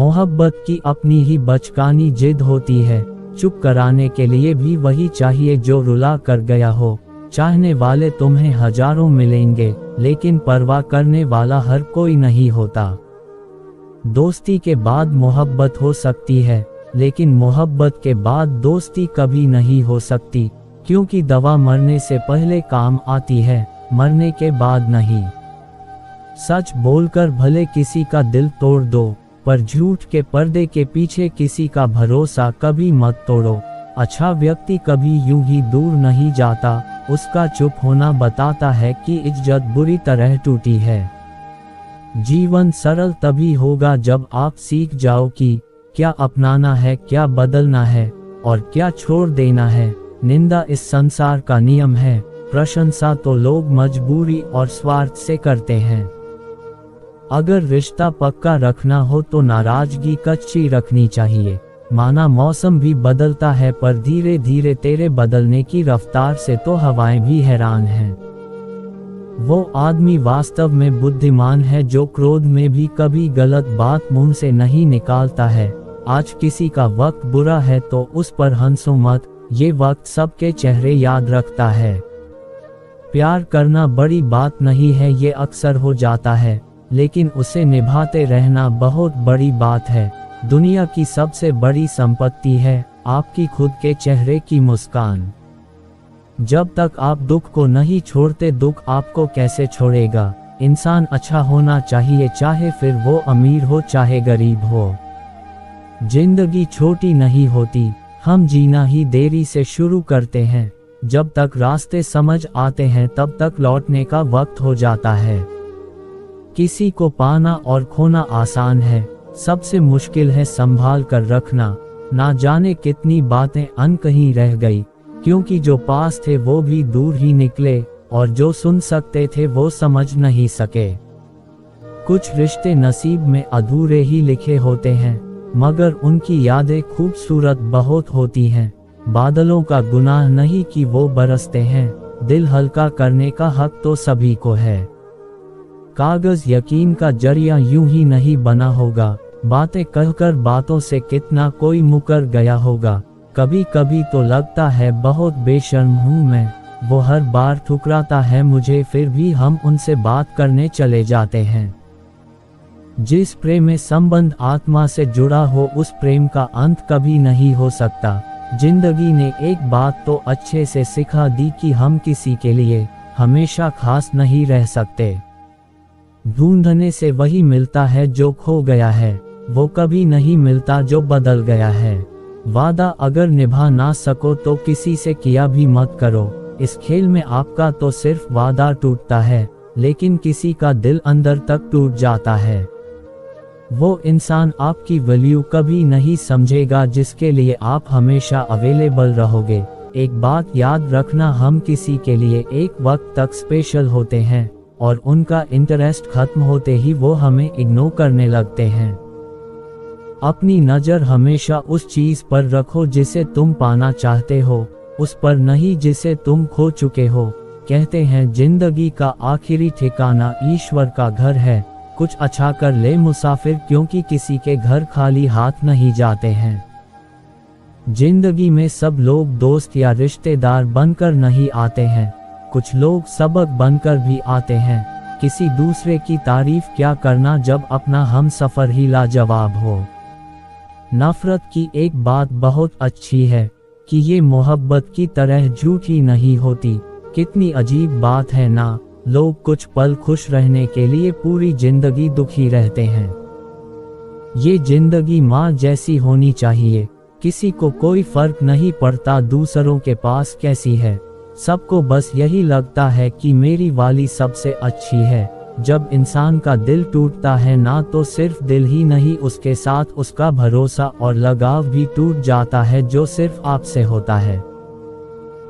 मोहब्बत की अपनी ही बचकानी जिद होती है, चुप कराने के लिए भी वही चाहिए जो रुला कर गया हो। चाहने वाले तुम्हें हजारों मिलेंगे, लेकिन परवाह करने वाला हर कोई नहीं होता। दोस्ती के बाद मोहब्बत हो सकती है, लेकिन मोहब्बत के बाद दोस्ती कभी नहीं हो सकती, क्योंकि दवा मरने से पहले काम आती है, मरने के बाद नहीं। सच बोलकर भले किसी का दिल तोड़ दो, पर झूठ के पर्दे के पीछे किसी का भरोसा कभी मत तोड़ो। अच्छा व्यक्ति कभी यूं ही दूर नहीं जाता, उसका चुप होना बताता है कि इज्जत बुरी तरह टूटी है। जीवन सरल तभी होगा जब आप सीख जाओ कि क्या अपनाना है, क्या बदलना है और क्या छोड़ देना है। निंदा इस संसार का नियम है, प्रशंसा तो लोग मजबूरी और स्वार्थ से करते हैं। अगर रिश्ता पक्का रखना हो तो नाराजगी कच्ची रखनी चाहिए। माना मौसम भी बदलता है, पर धीरे धीरे तेरे बदलने की रफ्तार से तो हवाएं भी हैरान हैं। वो आदमी वास्तव में बुद्धिमान है जो क्रोध में भी कभी गलत बात मुंह से नहीं निकालता है। आज किसी का वक्त बुरा है तो उस पर हंसो मत, ये वक्त सबके चेहरे याद रखता है। प्यार करना बड़ी बात नहीं है, ये अक्सर हो जाता है, लेकिन उसे निभाते रहना बहुत बड़ी बात है। दुनिया की सबसे बड़ी संपत्ति है आपकी खुद के चेहरे की मुस्कान। जब तक आप दुख को नहीं छोड़ते, दुख आपको कैसे छोड़ेगा। इंसान अच्छा होना चाहिए, चाहे फिर वो अमीर हो चाहे गरीब हो। जिंदगी छोटी नहीं होती, हम जीना ही देरी से शुरू करते हैं। जब तक रास्ते समझ आते हैं तब तक लौटने का वक्त हो जाता है। किसी को पाना और खोना आसान है, सबसे मुश्किल है संभाल कर रखना। ना जाने कितनी बातें अनकही रह गई, क्योंकि जो पास थे वो भी दूर ही निकले और जो सुन सकते थे वो समझ नहीं सके। कुछ रिश्ते नसीब में अधूरे ही लिखे होते हैं, मगर उनकी यादें खूबसूरत बहुत होती हैं। बादलों का गुनाह नहीं कि वो बरसते हैं, दिल हल्का करने का हक तो सभी को है। कागज यकीन का जरिया यूं ही नहीं बना होगा, बातें कहकर बातों से कितना कोई मुकर गया होगा। कभी कभी तो लगता है बहुत बेशर्म हूँ मैं, वो हर बार ठुकराता है मुझे, फिर भी हम उनसे बात करने चले जाते हैं। जिस प्रेम में संबंध आत्मा से जुड़ा हो उस प्रेम का अंत कभी नहीं हो सकता। जिंदगी ने एक बात तो अच्छे से सिखा दी कि हम किसी के लिए हमेशा खास नहीं रह सकते। ढूंढने से वही मिलता है जो खो गया है, वो कभी नहीं मिलता जो बदल गया है। वादा अगर निभा ना सको तो किसी से किया भी मत करो। इस खेल में आपका तो सिर्फ वादा टूटता है, लेकिन किसी का दिल अंदर तक टूट जाता है। वो इंसान आपकी वैल्यू कभी नहीं समझेगा जिसके लिए आप हमेशा अवेलेबल रहोगे। एक बात याद रखना, हम किसी के लिए एक वक्त तक स्पेशल होते हैं और उनका इंटरेस्ट खत्म होते ही वो हमें इग्नोर करने लगते हैं। अपनी नज़र हमेशा उस चीज़ पर रखो जिसे तुम पाना चाहते हो, उस पर नहीं जिसे तुम खो चुके हो। कहते हैं जिंदगी का आखिरी ठिकाना ईश्वर का घर है। कुछ अच्छा कर ले मुसाफिर, क्योंकि किसी के घर खाली हाथ नहीं जाते हैं। जिंदगी में सब लोग दोस्त या रिश्तेदार बनकर नहीं आते हैं, कुछ लोग सबक बनकर भी आते हैं। किसी दूसरे की तारीफ क्या करना जब अपना हम सफ़र ही लाजवाब हो। नफरत की एक बात बहुत अच्छी है कि ये मोहब्बत की तरह झूठी नहीं होती। कितनी अजीब बात है ना, लोग कुछ पल खुश रहने के लिए पूरी जिंदगी दुखी रहते हैं। ये जिंदगी माँ जैसी होनी चाहिए, किसी को कोई फर्क नहीं पड़ता दूसरों के पास कैसी है। सबको बस यही लगता है कि मेरी वाली सबसे अच्छी है। जब इंसान का दिल टूटता है ना, तो सिर्फ दिल ही नहीं, उसके साथ उसका भरोसा और लगाव भी टूट जाता है जो सिर्फ आपसे होता है।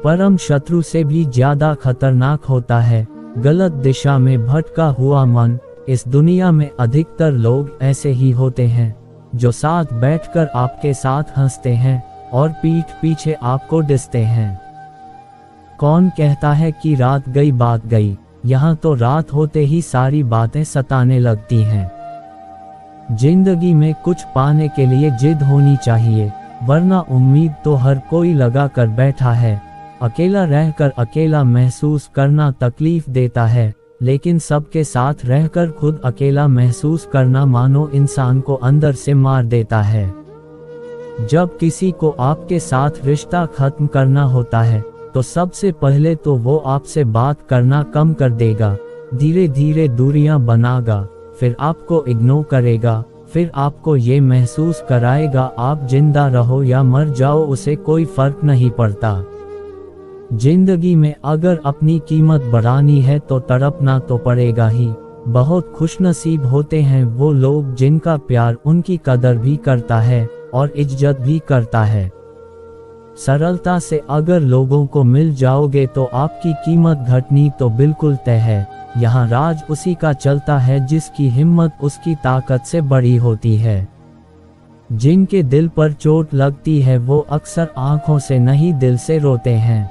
परम शत्रु से भी ज्यादा खतरनाक होता है गलत दिशा में भटका हुआ मन। इस दुनिया में अधिकतर लोग ऐसे ही होते हैं जो साथ बैठकर आपके साथ हंसते हैं और पीठ पीछे आपको डिसते हैं। कौन कहता है कि रात गई बात गई, यहाँ तो रात होते ही सारी बातें सताने लगती हैं। जिंदगी में कुछ पाने के लिए जिद होनी चाहिए, वरना उम्मीद तो हर कोई लगा कर बैठा है। अकेला रहकर अकेला महसूस करना तकलीफ देता है, लेकिन सबके साथ रहकर खुद अकेला महसूस करना मानो इंसान को अंदर से मार देता है। जब किसी को आपके साथ रिश्ता खत्म करना होता है तो सबसे पहले तो वो आपसे बात करना कम कर देगा, धीरे धीरे दूरियां बनाएगा, फिर आपको इग्नोर करेगा, फिर आपको ये महसूस कराएगा आप जिंदा रहो या मर जाओ उसे कोई फर्क नहीं पड़ता। जिंदगी में अगर अपनी कीमत बढ़ानी है तो तड़पना तो पड़ेगा ही। बहुत खुशनसीब होते हैं वो लोग जिनका प्यार उनकी कदर भी करता है और इज्जत भी करता है। सरलता से अगर लोगों को मिल जाओगे तो आपकी कीमत घटनी तो बिल्कुल तय है। यहाँ राज उसी का चलता है जिसकी हिम्मत उसकी ताकत से बड़ी होती है। जिनके दिल पर चोट लगती है वो अक्सर आंखों से नहीं दिल से रोते हैं।